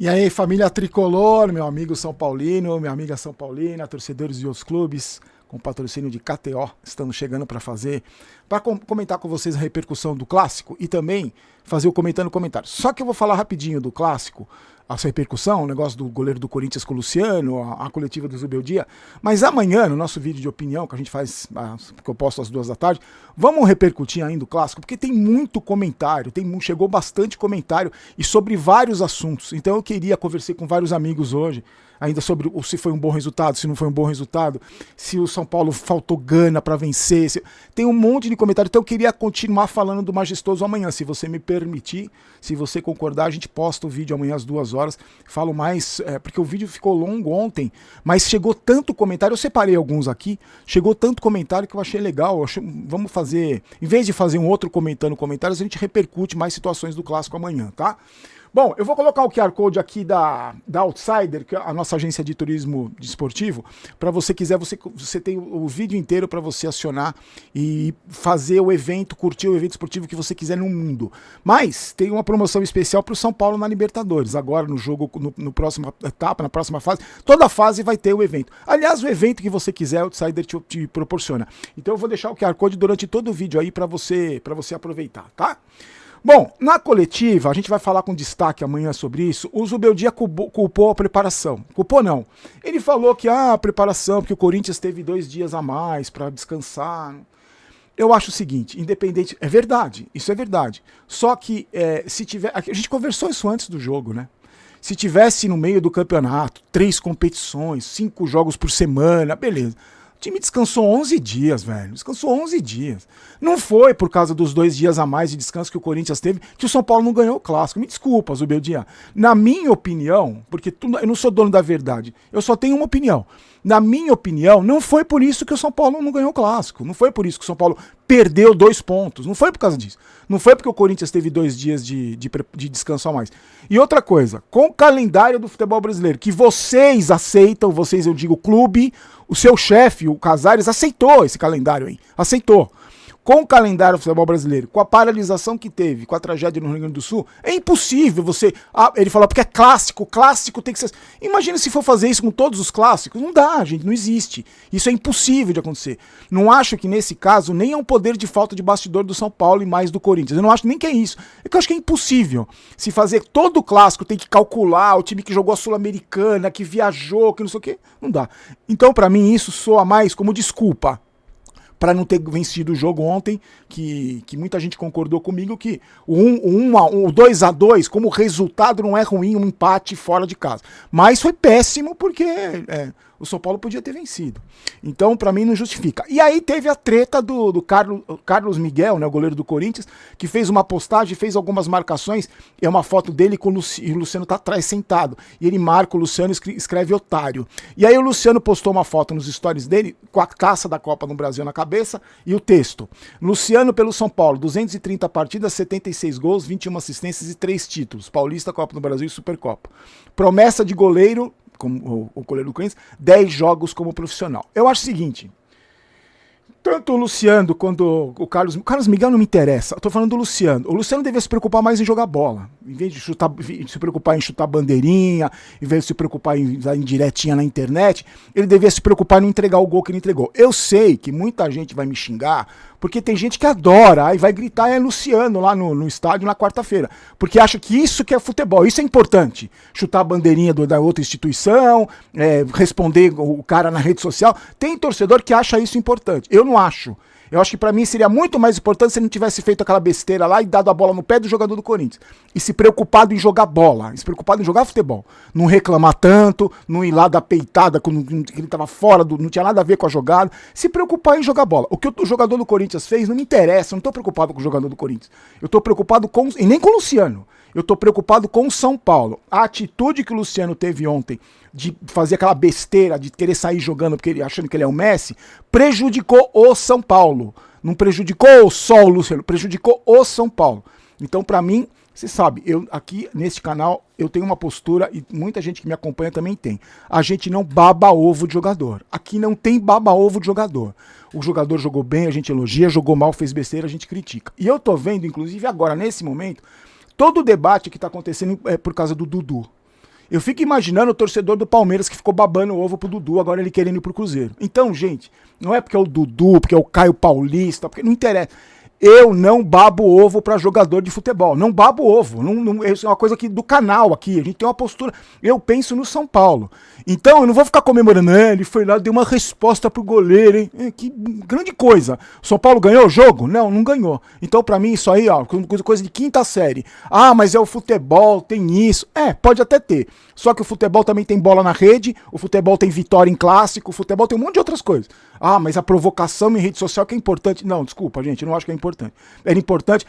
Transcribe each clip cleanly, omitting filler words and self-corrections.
E aí, família tricolor, meu amigo São Paulino, minha amiga São Paulina, torcedores de outros clubes, com patrocínio de KTO, estamos chegando para comentar com vocês a repercussão do clássico e também fazer o comentando comentários. Só que eu vou falar rapidinho do clássico, essa repercussão, o negócio do goleiro do Corinthians com o Luciano, a coletiva do Zubeldia, mas amanhã, no nosso vídeo de opinião, que a gente faz, que eu posto às 2 da tarde, vamos repercutir ainda o clássico, porque tem muito comentário, chegou bastante comentário e sobre vários assuntos, então eu conversei com vários amigos hoje, ainda sobre se foi um bom resultado, se não foi um bom resultado, se o São Paulo faltou gana para vencer, tem um monte de comentário, então eu queria continuar falando do Majestoso amanhã, se você me permitir, se você concordar, a gente posta o vídeo amanhã às 2 horas, falo mais, porque o vídeo ficou longo ontem, mas chegou tanto comentário, eu separei alguns aqui, chegou tanto comentário que eu achei legal, vamos fazer, em vez de fazer um outro comentando comentários, a gente repercute mais situações do Clássico amanhã, tá? Bom, eu vou colocar o QR Code aqui da Outsider, que é a nossa agência de turismo desportivo. Para você quiser, você tem o vídeo inteiro para você acionar e fazer o evento, curtir o evento esportivo que você quiser no mundo. Mas tem uma promoção especial para o São Paulo na Libertadores. Agora, no jogo, no próxima etapa, na próxima fase, toda fase vai ter o evento. Aliás, o evento que você quiser, a Outsider te proporciona. Então eu vou deixar o QR Code durante todo o vídeo aí para você aproveitar, tá? Bom, na coletiva, a gente vai falar com destaque amanhã sobre isso, o Zubeldia culpou a preparação. Culpou não. Ele falou que a preparação, porque o Corinthians teve 2 dias a mais para descansar. Eu acho o seguinte, independente, é verdade, isso é verdade. Só que se tiver, a gente conversou isso antes do jogo, né? Se tivesse no meio do campeonato, 3 competições, 5 jogos por semana, beleza. O time descansou 11 dias, velho. Descansou 11 dias. Não foi por causa dos 2 dias a mais de descanso que o Corinthians teve que o São Paulo não ganhou o Clássico. Me desculpa, Zubeldia. Na minha opinião, porque eu não sou dono da verdade, eu só tenho uma opinião. Na minha opinião, não foi por isso que o São Paulo não ganhou o Clássico. Não foi por isso que o São Paulo perdeu 2 pontos. Não foi por causa disso. Não foi porque o Corinthians teve 2 dias de descanso a mais. E outra coisa, com o calendário do futebol brasileiro, que vocês aceitam, vocês, eu digo, clube, o seu chefe, o Casares, aceitou esse calendário aí. Aceitou. Com o calendário do futebol brasileiro, com a paralisação que teve, com a tragédia no Rio Grande do Sul, é impossível você... ele falou, porque é clássico tem que ser... Imagina se for fazer isso com todos os clássicos. Não dá, gente, não existe. Isso é impossível de acontecer. Não acho que nesse caso nem é um poder de falta de bastidor do São Paulo e mais do Corinthians. Eu não acho nem que é isso. É que eu acho que é impossível. Se fazer todo o clássico, tem que calcular o time que jogou a Sul-Americana, que viajou, que não sei o quê, não dá. Então, pra mim, isso soa mais como desculpa para não ter vencido o jogo ontem, que muita gente concordou comigo que o 2-2, como resultado, não é ruim, um empate fora de casa. Mas foi péssimo porque o São Paulo podia ter vencido. Então, para mim, não justifica. E aí teve a treta do Carlos Miguel, né, o goleiro do Corinthians, que fez uma postagem, fez algumas marcações, é uma foto dele com o Luciano tá atrás sentado, e ele marca o Luciano e escreve otário. E aí o Luciano postou uma foto nos stories dele, com a taça da Copa no Brasil na cabeça, e o texto: Luciano pelo São Paulo, 230 partidas, 76 gols, 21 assistências e 3 títulos, Paulista, Copa do Brasil e Supercopa. Promessa de goleiro, como o goleiro do Corinthians, 10 jogos como profissional. Eu acho o seguinte, tanto o Luciano quanto o Carlos Miguel não me interessa, eu tô falando do Luciano. O Luciano devia se preocupar mais em jogar bola, em vez de se preocupar em chutar bandeirinha, em vez de se preocupar em dar indiretinha na internet, ele devia se preocupar em não entregar o gol que ele entregou. Eu sei que muita gente vai me xingar, porque tem gente que adora, e vai gritar Luciano lá no estádio na quarta-feira, porque acha que isso que é futebol, isso é importante. Chutar a bandeirinha da outra instituição, responder o cara na rede social. Tem torcedor que acha isso importante. Eu não acho. Eu acho que pra mim seria muito mais importante se ele não tivesse feito aquela besteira lá e dado a bola no pé do jogador do Corinthians. E se preocupado em jogar bola, se preocupado em jogar futebol. Não reclamar tanto, não ir lá dar peitada quando ele tava fora, não tinha nada a ver com a jogada. Se preocupar em jogar bola. O que o jogador do Corinthians fez não me interessa, eu não tô preocupado com o jogador do Corinthians. Eu tô preocupado com, e nem com o Luciano, eu tô preocupado com o São Paulo. A atitude que o Luciano teve ontem de fazer aquela besteira, de querer sair jogando porque achando que ele é o Messi, prejudicou o São Paulo. Não prejudicou só o Luciano, prejudicou o São Paulo. Então, pra mim, você sabe, eu aqui nesse canal, eu tenho uma postura, e muita gente que me acompanha também tem. A gente não baba ovo de jogador. Aqui não tem baba ovo de jogador. O jogador jogou bem, a gente elogia, jogou mal, fez besteira, a gente critica. E eu tô vendo, inclusive agora, nesse momento, todo o debate que tá acontecendo é por causa do Dudu. Eu fico imaginando o torcedor do Palmeiras que ficou babando o ovo pro Dudu, agora ele querendo ir pro Cruzeiro. Então, gente, não é porque é o Dudu, porque é o Caio Paulista, porque não interessa. Eu não babo ovo pra jogador de futebol. Não babo ovo. Isso é uma coisa aqui do canal aqui. A gente tem uma postura. Eu penso no São Paulo. Então eu não vou ficar comemorando. Ele foi lá, deu uma resposta pro goleiro, hein? Que grande coisa. O São Paulo ganhou o jogo? Não, não ganhou. Então pra mim isso aí, ó, coisa de quinta série. Ah, mas é o futebol, tem isso. Pode até ter. Só que o futebol também tem bola na rede, o futebol tem vitória em clássico, o futebol tem um monte de outras coisas. Ah, mas a provocação em rede social que é importante. Não, desculpa, gente, eu não acho que é importante. Era importante.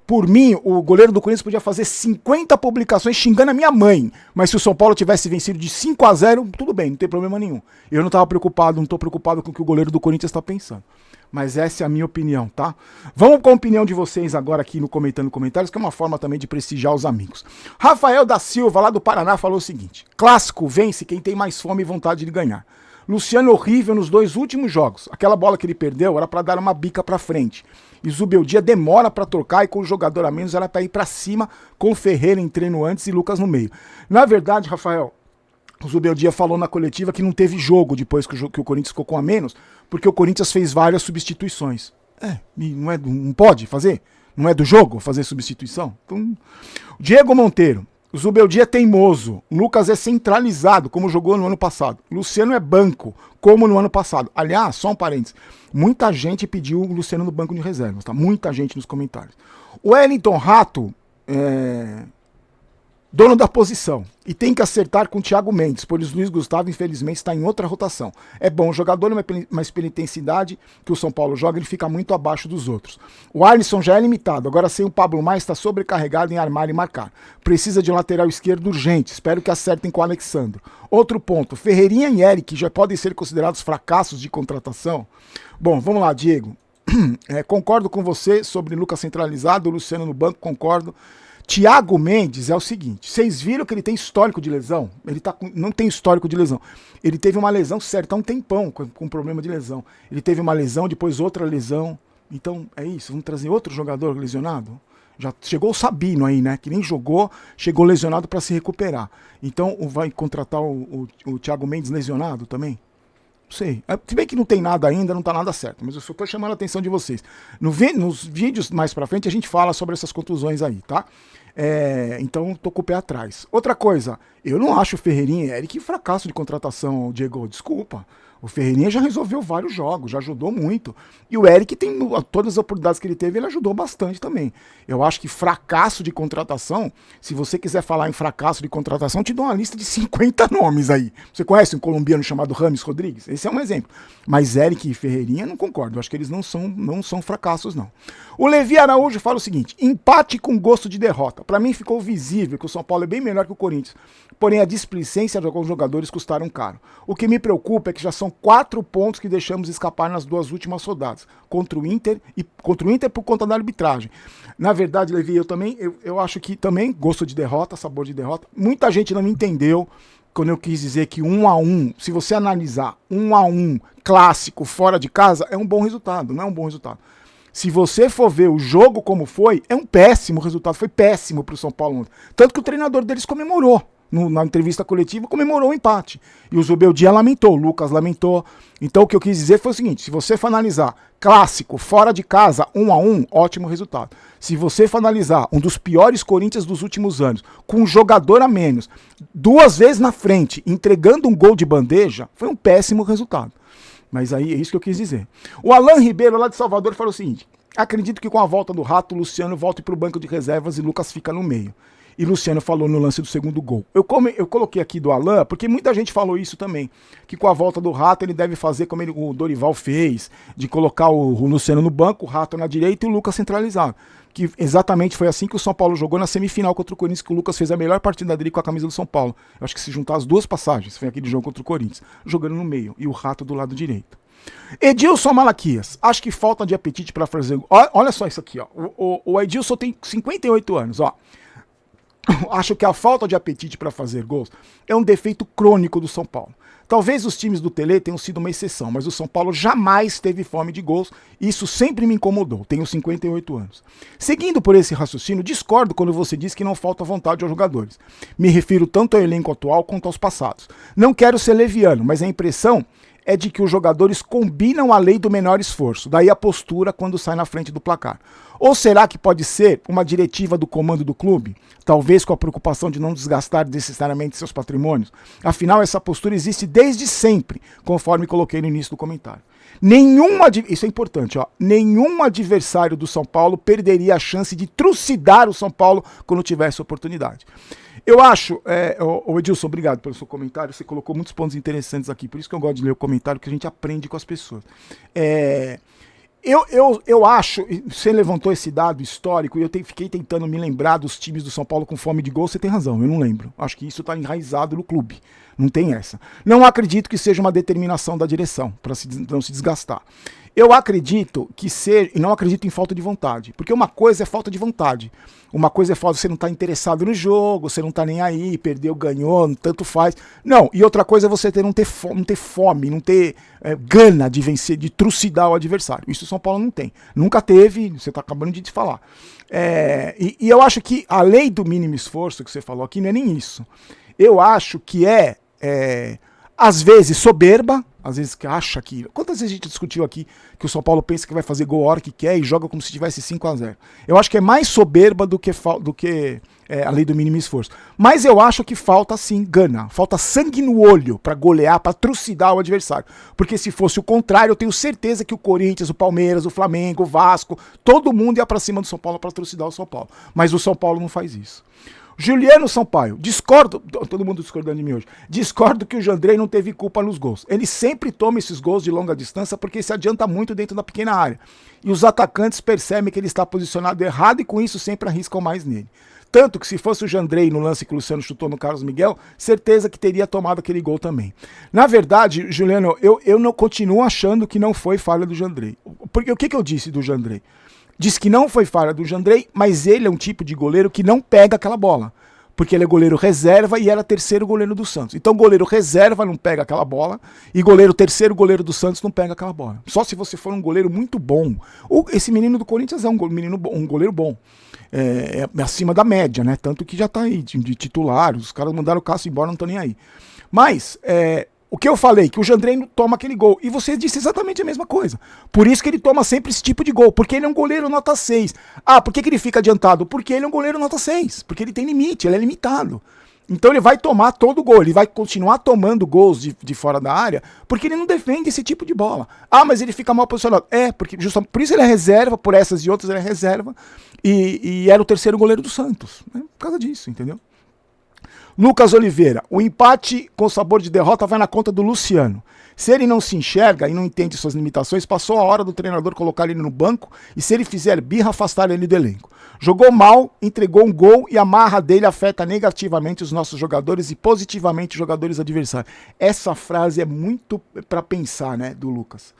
Por mim, o goleiro do Corinthians podia fazer 50 publicações xingando a minha mãe. Mas se o São Paulo tivesse vencido de 5-0, tudo bem, não tem problema nenhum. Eu não estava preocupado, não estou preocupado com o que o goleiro do Corinthians está pensando. Mas essa é a minha opinião, tá? Vamos com a opinião de vocês agora aqui no Comentando Comentários, que é uma forma também de prestigiar os amigos. Rafael da Silva, lá do Paraná, falou o seguinte: clássico vence quem tem mais fome e vontade de ganhar. Luciano horrível nos 2 últimos jogos. Aquela bola que ele perdeu era para dar uma bica para frente. E Zubeldia demora para trocar e com o jogador a menos era para ir para cima com o Ferreira em treino antes e Lucas no meio. Na verdade, Rafael, o Zubeldia falou na coletiva que não teve jogo depois que o Corinthians ficou com a menos, porque o Corinthians fez várias substituições. Não pode fazer? Não é do jogo fazer substituição? Então, Diego Monteiro. O Zubeldia é teimoso, Lucas é centralizado, como jogou no ano passado. Luciano é banco, como no ano passado. Aliás, só um parênteses, muita gente pediu o Luciano no banco de reservas, tá? Muita gente nos comentários. O Wellington Rato dono da posição, e tem que acertar com o Thiago Mendes, pois o Luiz Gustavo infelizmente está em outra rotação. É bom o jogador, mas pela intensidade que o São Paulo joga, ele fica muito abaixo dos outros. O Alisson já é limitado, agora sem o Pablo Maia está sobrecarregado em armar e marcar. Precisa de um lateral esquerdo urgente, espero que acertem com o Alexandro. Outro ponto, Ferreirinha e Eric já podem ser considerados fracassos de contratação? Bom, vamos lá, Diego. Concordo com você sobre Lucas centralizado, Luciano no banco, concordo. Thiago Mendes é o seguinte, vocês viram que ele tem histórico de lesão? Ele não tem histórico de lesão. Ele teve uma lesão certa há um tempão com problema de lesão. Ele teve uma lesão, depois outra lesão. Então é isso, vamos trazer outro jogador lesionado? Já chegou o Sabino aí, né? Que nem jogou, chegou lesionado para se recuperar. Então vai contratar o Thiago Mendes lesionado também? Não sei. Se bem que não tem nada ainda, não tá nada certo. Mas eu só tô chamando a atenção de vocês. Nos vídeos mais pra frente a gente fala sobre essas contusões aí, tá? Então tô com o pé atrás. Outra coisa, eu não acho o Ferreirinha e Eric fracasso de contratação, Diego. Desculpa. O Ferreirinha já resolveu vários jogos, já ajudou muito. E o Eric tem todas as oportunidades que ele teve, ele ajudou bastante também. Eu acho que fracasso de contratação, se você quiser falar em fracasso de contratação, te dou uma lista de 50 nomes aí. Você conhece um colombiano chamado Rames Rodrigues? Esse é um exemplo. Mas Eric e Ferreirinha, não concordo. Eu acho que eles não são fracassos, não. O Levi Araújo fala o seguinte: empate com gosto de derrota. Para mim ficou visível que o São Paulo é bem melhor que o Corinthians. Porém, a displicência de alguns jogadores custaram caro. O que me preocupa é que já são 4 pontos que deixamos escapar nas 2 últimas rodadas, contra o Inter por conta da arbitragem. Na verdade, Levi, eu acho que também gosto de derrota, sabor de derrota. Muita gente não me entendeu quando eu quis dizer que 1-1, se você analisar 1-1 clássico fora de casa, é um bom resultado, não é um bom resultado. Se você for ver o jogo como foi, é um péssimo resultado, foi péssimo para o São Paulo ontem. Tanto que o treinador deles comemorou. Na entrevista coletiva, comemorou o empate. E o Zubeldia lamentou, o Lucas lamentou. Então o que eu quis dizer foi o seguinte: se você for analisar clássico, fora de casa, 1-1, ótimo resultado. Se você for analisar um dos piores Corinthians dos últimos anos, com um jogador a menos, 2 vezes na frente, entregando um gol de bandeja, foi um péssimo resultado. Mas aí é isso que eu quis dizer. O Alan Ribeiro, lá de Salvador, falou o seguinte: acredito que com a volta do Rato, Luciano volte para o banco de reservas e Lucas fica no meio. E Luciano falou no lance do segundo gol. Eu coloquei aqui do Alan, porque muita gente falou isso também, que com a volta do Rato ele deve fazer como o Dorival fez, de colocar o Luciano no banco, o Rato na direita e o Lucas centralizado. Que exatamente foi assim que o São Paulo jogou na semifinal contra o Corinthians, que o Lucas fez a melhor partida dele com a camisa do São Paulo. Eu acho que se juntar as 2 passagens, foi aquele jogo contra o Corinthians, jogando no meio, e o Rato do lado direito. Edilson Malaquias, acho que falta de apetite para fazer... Olha só isso aqui, ó. O Edilson tem 58 anos, ó. acho que a falta de apetite para fazer gols é um defeito crônico do São Paulo. Talvez os times do Tele tenham sido uma exceção, mas o São Paulo jamais teve fome de gols e isso sempre me incomodou. Tenho 58 anos. Seguindo por esse raciocínio, discordo quando você diz que não falta vontade aos jogadores. Me refiro tanto ao elenco atual quanto aos passados. Não quero ser leviano, mas a impressão é de que os jogadores combinam a lei do menor esforço, daí a postura quando sai na frente do placar. Ou será que pode ser uma diretiva do comando do clube? Talvez com a preocupação de não desgastar necessariamente seus patrimônios? Afinal, essa postura existe desde sempre, conforme coloquei no início do comentário. Isso é importante, nenhum adversário do São Paulo perderia a chance de trucidar o São Paulo quando tivesse oportunidade. Eu acho, Edilson, obrigado pelo seu comentário, você colocou muitos pontos interessantes aqui, por isso que eu gosto de ler o comentário, que a gente aprende com as pessoas. Eu acho, você levantou esse dado histórico e fiquei tentando me lembrar dos times do São Paulo com fome de gol, você tem razão, eu não lembro. Acho que isso está enraizado no clube, não tem essa. Não acredito que seja uma determinação da direção, para não se desgastar. Eu acredito que seja, e não acredito em falta de vontade, porque uma coisa é falta de vontade, uma coisa é falta, você não está interessado no jogo, você não está nem aí, perdeu, ganhou, tanto faz. Não, e outra coisa é você não ter fome, não ter gana de vencer, de trucidar o adversário. Isso o São Paulo não tem. Nunca teve, você está acabando de te falar. E eu acho que a lei do mínimo esforço que você falou aqui não é nem isso. Eu acho que às vezes, soberba, às vezes que acha que... Quantas vezes a gente discutiu aqui que o São Paulo pensa que vai fazer gol a hora que quer e joga como se tivesse 5-0? Eu acho que é mais soberba do que a lei do mínimo esforço. Mas eu acho que falta, sim, gana. Falta sangue no olho para golear, para trucidar o adversário. Porque se fosse o contrário, eu tenho certeza que o Corinthians, o Palmeiras, o Flamengo, o Vasco, todo mundo ia para cima do São Paulo para trucidar o São Paulo. Mas o São Paulo não faz isso. Juliano Sampaio, discordo, todo mundo discordando de mim hoje, discordo que o Jandrei não teve culpa nos gols. Ele sempre toma esses gols de longa distância porque se adianta muito dentro da pequena área. E os atacantes percebem que ele está posicionado errado e com isso sempre arriscam mais nele. Tanto que se fosse o Jandrei no lance que o Luciano chutou no Carlos Miguel, certeza que teria tomado aquele gol também. Na verdade, Juliano, eu não continuo achando que não foi falha do Jandrei. Porque o que eu disse do Jandrei? Diz que não foi falha do Jandrei, mas ele é um tipo de goleiro que não pega aquela bola. Porque ele é goleiro reserva e era terceiro goleiro do Santos. Então goleiro reserva não pega aquela bola e terceiro goleiro do Santos não pega aquela bola. Só se você for um goleiro muito bom. Esse menino do Corinthians é um goleiro bom. É acima da média, né? Tanto que já tá aí de titular. Os caras mandaram o Cássio embora, não estão nem aí. Mas... o que eu falei, que o Jandrei não toma aquele gol. E você disse exatamente a mesma coisa. Por isso que ele toma sempre esse tipo de gol. Porque ele é um goleiro nota 6. Ah, por que ele fica adiantado? Porque ele é um goleiro nota 6. Porque ele tem limite, ele é limitado. Então ele vai tomar todo o gol. Ele vai continuar tomando gols de fora da área. Porque ele não defende esse tipo de bola. Ah, mas ele fica mal posicionado. Porque justamente por isso ele é reserva. Por essas e outras ele é reserva. E era o terceiro goleiro do Santos. Né? Por causa disso, entendeu? Lucas Oliveira, o empate com sabor de derrota vai na conta do Luciano. Se ele não se enxerga e não entende suas limitações, passou a hora do treinador colocar ele no banco e se ele fizer birra, afastar ele do elenco. Jogou mal, entregou um gol e a marra dele afeta negativamente os nossos jogadores e positivamente os jogadores adversários. Essa frase é muito para pensar, né, do Lucas.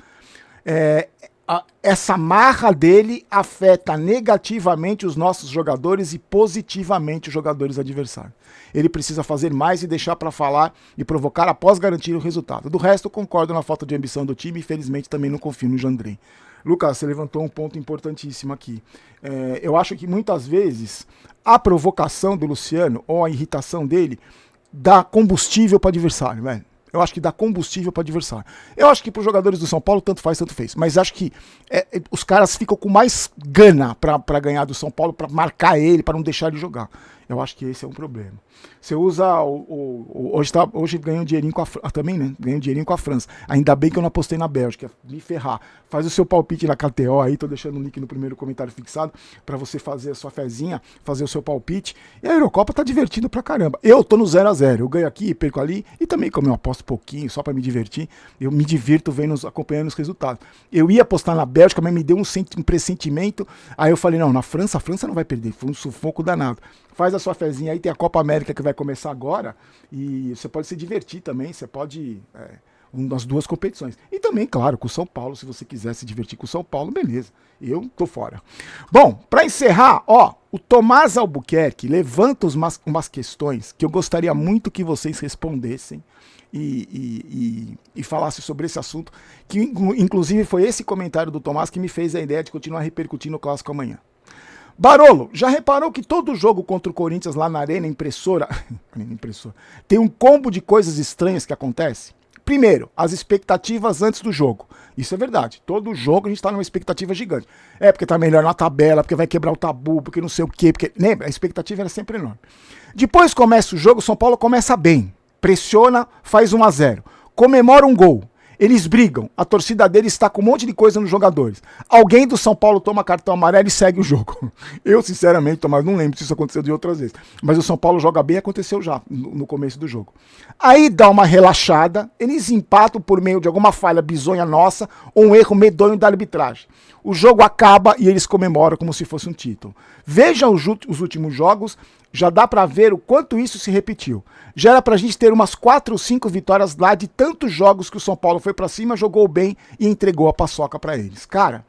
Essa marra dele afeta negativamente os nossos jogadores e positivamente os jogadores adversários. Ele precisa fazer mais e deixar para falar e provocar após garantir o resultado. Do resto, eu concordo na falta de ambição do time e, felizmente, também não confio no Jandrei. Lucas, você levantou um ponto importantíssimo aqui. Eu acho que muitas vezes a provocação do Luciano ou a irritação dele dá combustível para o adversário, velho. Eu acho que dá combustível para o adversário. Eu acho que para os jogadores do São Paulo tanto faz, tanto fez. Mas acho que os caras ficam com mais gana para ganhar do São Paulo, para marcar ele, para não deixar ele jogar. Eu acho que esse é um problema. Você usa hoje ganhou um dinheirinho com a França também, né? Ganhei um dinheirinho com a França. Ainda bem que eu não apostei na Bélgica, me ferrar. Faz o seu palpite na KTO aí, tô deixando o link no primeiro comentário fixado para você fazer a sua fezinha, fazer o seu palpite. E a Eurocopa tá divertindo pra caramba. Eu tô no 0-0, eu ganho aqui, perco ali e também como eu aposto pouquinho só para me divertir, eu me divirto acompanhando os resultados. Eu ia apostar na Bélgica, mas me deu um pressentimento. Aí eu falei, não, na França, a França não vai perder, foi um sufoco danado. Faz a sua fezinha aí, tem a Copa América que vai começar agora e você pode se divertir também, você pode nas duas competições. E também, claro, com o São Paulo, se você quiser se divertir com o São Paulo, beleza. Eu tô fora. Bom, para encerrar, ó, o Tomás Albuquerque levanta umas questões que eu gostaria muito que vocês respondessem e falassem sobre esse assunto, que inclusive foi esse comentário do Tomás que me fez a ideia de continuar repercutindo o clássico amanhã. Barolo, já reparou que todo jogo contra o Corinthians lá na Arena Impressora, tem um combo de coisas estranhas que acontece? Primeiro, as expectativas antes do jogo. Isso é verdade. Todo jogo a gente tá numa expectativa gigante. É porque tá melhor na tabela, porque vai quebrar o tabu, porque não sei o quê. Porque... Lembra? A expectativa era sempre enorme. Depois começa o jogo, o São Paulo começa bem. Pressiona, faz 1-0. Comemora um gol. Eles brigam, a torcida deles está com um monte de coisa nos jogadores. Alguém do São Paulo toma cartão amarelo e segue o jogo. Eu, sinceramente, Tomás, não lembro se isso aconteceu de outras vezes. Mas o São Paulo joga bem, aconteceu já, no começo do jogo. Aí dá uma relaxada, eles empatam por meio de alguma falha bizonha nossa ou um erro medonho da arbitragem. O jogo acaba e eles comemoram como se fosse um título. Veja os últimos jogos, já dá pra ver o quanto isso se repetiu. Já era pra gente ter umas 4 ou 5 vitórias lá de tantos jogos que o São Paulo foi pra cima, jogou bem e entregou a paçoca pra eles. Cara,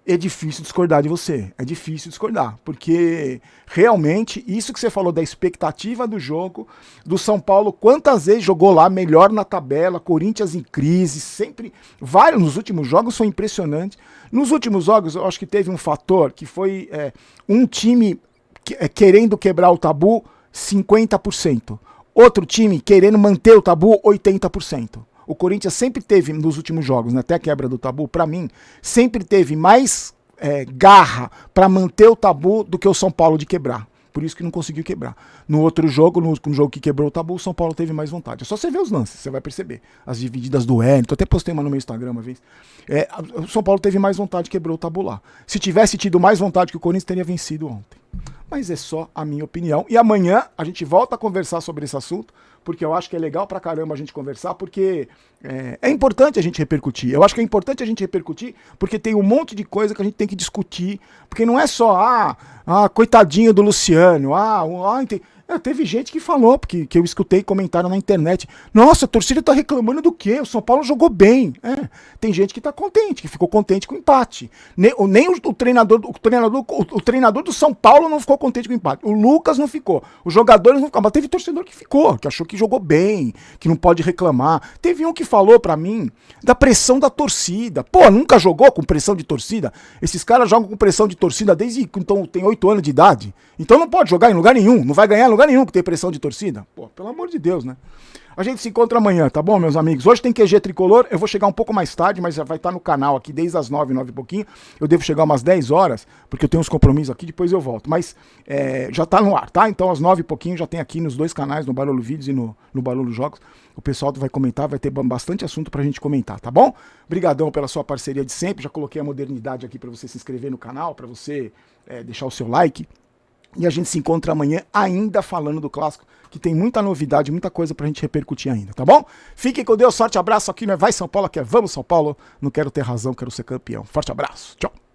é difícil discordar de você. É difícil discordar, porque realmente isso que você falou da expectativa do jogo, do São Paulo, quantas vezes jogou lá melhor na tabela, Corinthians em crise, sempre, vários nos últimos jogos foi impressionante. Nos últimos jogos eu acho que teve um fator que foi um time querendo quebrar o tabu 50%. Outro time querendo manter o tabu 80%. O Corinthians sempre teve, nos últimos jogos, né, até a quebra do tabu, pra mim, sempre teve mais garra pra manter o tabu do que o São Paulo de quebrar. Por isso que não conseguiu quebrar. No outro jogo, no jogo que quebrou o tabu, o São Paulo teve mais vontade. É só você ver os lances, você vai perceber. As divididas do Wellington, até postei uma no meu Instagram uma vez. O São Paulo teve mais vontade, quebrou o tabu lá. Se tivesse tido mais vontade que o Corinthians, teria vencido ontem. Mas é só a minha opinião. E amanhã a gente volta a conversar sobre esse assunto, porque eu acho que é legal pra caramba a gente conversar, porque é importante a gente repercutir. Eu acho que é importante a gente repercutir, porque tem um monte de coisa que a gente tem que discutir, porque não é só, coitadinho do Luciano, teve gente que falou, porque que eu escutei comentário na internet, nossa, a torcida tá reclamando do quê? O São Paulo jogou bem. Tem gente que tá contente, que ficou contente com o empate. Nem o treinador do São Paulo não ficou contente com o empate. O Lucas não ficou. Os jogadores não ficaram. Mas teve torcedor que ficou, que achou que jogou bem, que não pode reclamar. Teve um que falou pra mim da pressão da torcida. Pô, nunca jogou com pressão de torcida? Esses caras jogam com pressão de torcida desde que então, tem 8 anos de idade. Então não pode jogar em lugar nenhum, não vai ganhar em lugar nenhum que tem pressão de torcida. Pô, pelo amor de Deus, né? A gente se encontra amanhã, tá bom, meus amigos? Hoje tem QG Tricolor, eu vou chegar um pouco mais tarde, mas já vai estar no canal aqui desde as 9 e pouquinho. Eu devo chegar umas 10 horas, porque eu tenho uns compromissos aqui, depois eu volto. Mas já tá no ar, tá? Então às 9 e pouquinho já tem aqui nos dois canais, no Barolo Vídeos e no Barolo Jogos. O pessoal vai comentar, vai ter bastante assunto pra gente comentar, tá bom? Obrigadão pela sua parceria de sempre, já coloquei a modernidade aqui pra você se inscrever no canal, pra você deixar o seu like. E a gente se encontra amanhã ainda falando do clássico, que tem muita novidade, muita coisa pra gente repercutir ainda, tá bom? Fiquem com Deus, forte abraço, aqui não é Vai São Paulo, aqui é Vamos São Paulo, não quero ter razão, quero ser campeão. Forte abraço, tchau!